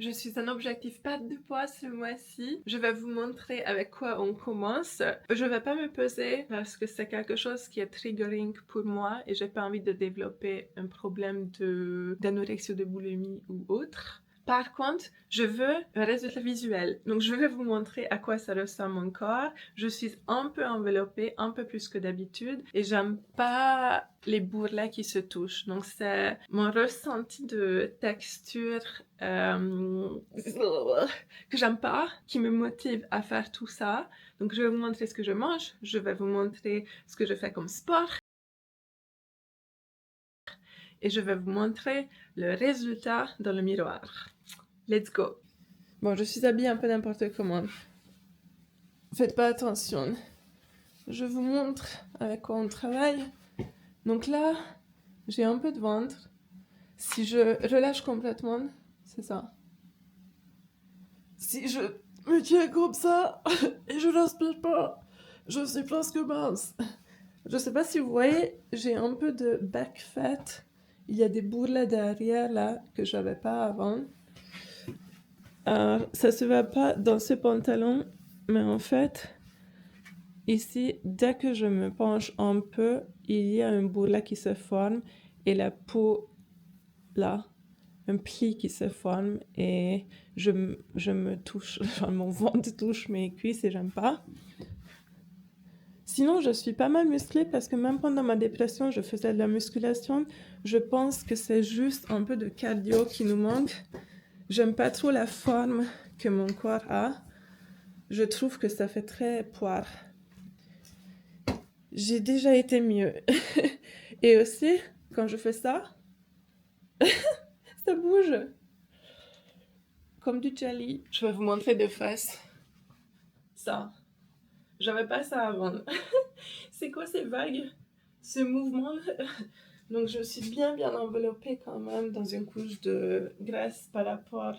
Je suis un objectif perte de poids ce mois-ci. Je vais vous montrer avec quoi on commence. Je vais pas me peser parce que c'est quelque chose qui est triggering pour moi et j'ai pas envie de développer un problème d'anorexie ou de boulimie ou autre. Par contre, je veux un résultat visuel. Donc, je vais vous montrer à quoi ça ressemble mon corps. Je suis un peu enveloppée, un peu plus que d'habitude. Et j'aime pas les bourrelets qui se touchent. Donc, c'est mon ressenti de texture que j'aime pas, qui me motive à faire tout ça. Donc, je vais vous montrer ce que je mange. Je vais vous montrer ce que je fais comme sport. Et je vais vous montrer le résultat dans le miroir. Let's go! Bon, je suis habillée un peu n'importe comment. Faites pas attention. Je vous montre avec quoi on travaille. Donc là, j'ai un peu de ventre. Si je relâche complètement, c'est ça. Si je me tiens comme ça et je respire pas, je suis presque mince. Je sais pas si vous voyez, j'ai un peu de back fat. Il y a des bourrelets derrière là que j'avais pas avant. Ça se voit pas dans ce pantalon, mais en fait, ici, dès que je me penche un peu, il y a un bourrelet qui se forme et la peau, là, un pli qui se forme et je me touche, enfin, mon ventre touche mes cuisses et j'aime pas. Sinon, je suis pas mal musclée parce que même pendant ma dépression, je faisais de la musculation. Je pense que c'est juste un peu de cardio qui nous manque. J'aime pas trop la forme que mon corps a. Je trouve que ça fait très poire. J'ai déjà été mieux. Et aussi, quand je fais ça, ça bouge. Comme du jelly. Je vais vous montrer de face. Ça. J'avais pas ça avant. C'est quoi ces vagues? Ce mouvement? Donc je suis bien enveloppée quand même dans une couche de graisse par rapport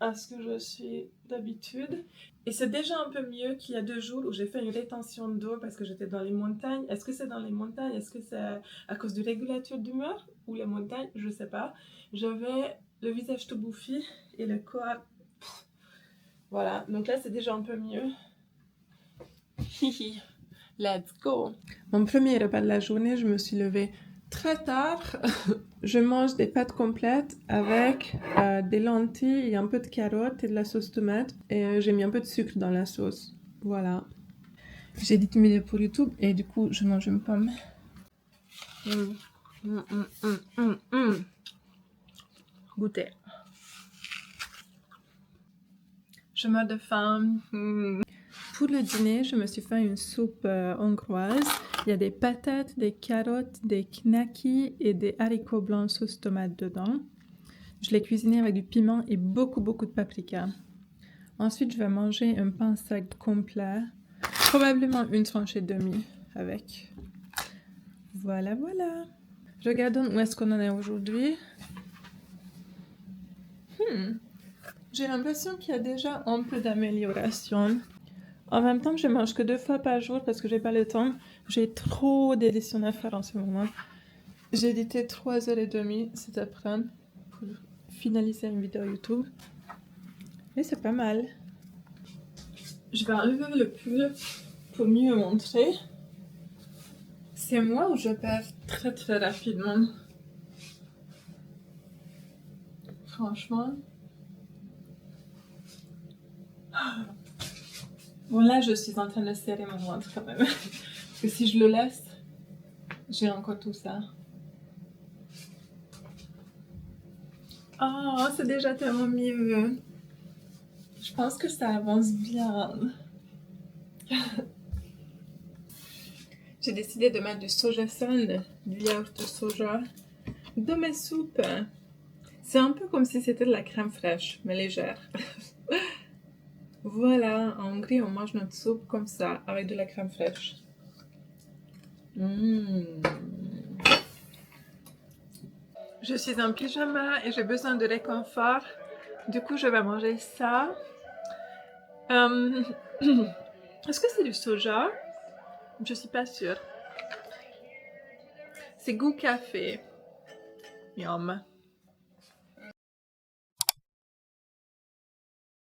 à ce que je suis d'habitude. Et c'est déjà un peu mieux qu'il y a 2 jours où j'ai fait une rétention d'eau parce que j'étais dans les montagnes. Est-ce que c'est dans les montagnes? Est-ce que c'est à cause du régulateur d'humeur ou les montagnes? Je sais pas. J'avais le visage tout bouffi et le corps... Voilà, donc là c'est déjà un peu mieux. Hihi, let's go! Mon premier repas de la journée, je me suis levée très tard. Je mange des pâtes complètes avec des lentilles et un peu de carottes et de la sauce tomate. Et j'ai mis un peu de sucre dans la sauce. Voilà. J'ai dit une vidéo pour YouTube et du coup, je mange une pomme. Goûter. Je meurs de faim. Pour le dîner, je me suis fait une soupe hongroise. Il y a des patates, des carottes, des knackis et des haricots blancs sauce tomate dedans. Je l'ai cuisiné avec du piment et beaucoup de paprika. Ensuite, je vais manger un pain sec complet, probablement une tranche et demie avec. Voilà. Je regarde où est-ce qu'on en est aujourd'hui. J'ai l'impression qu'il y a déjà un peu d'amélioration. En même temps, je mange que 2 fois par jour parce que j'ai pas le temps. J'ai trop d'éditions à faire en ce moment. J'ai édité 3h30 cet après-midi pour finaliser une vidéo YouTube. Et c'est pas mal. Je vais enlever le pull pour mieux montrer. C'est moi où je perds très rapidement. Franchement. Bon là, je suis en train de serrer mon ventre quand même. Parce que si je le laisse, j'ai encore tout ça. Oh, c'est déjà tellement mieux. Je pense que ça avance bien. J'ai décidé de mettre du soja sun, du yaourt de soja, dans mes soupes. C'est un peu comme si c'était de la crème fraîche, mais légère. Voilà, en Hongrie, on mange notre soupe comme ça, avec de la crème fraîche. Je suis en pyjama et j'ai besoin de réconfort. Du coup, je vais manger ça. Est-ce que c'est du soja? Je suis pas sûre. C'est goût café. Yum.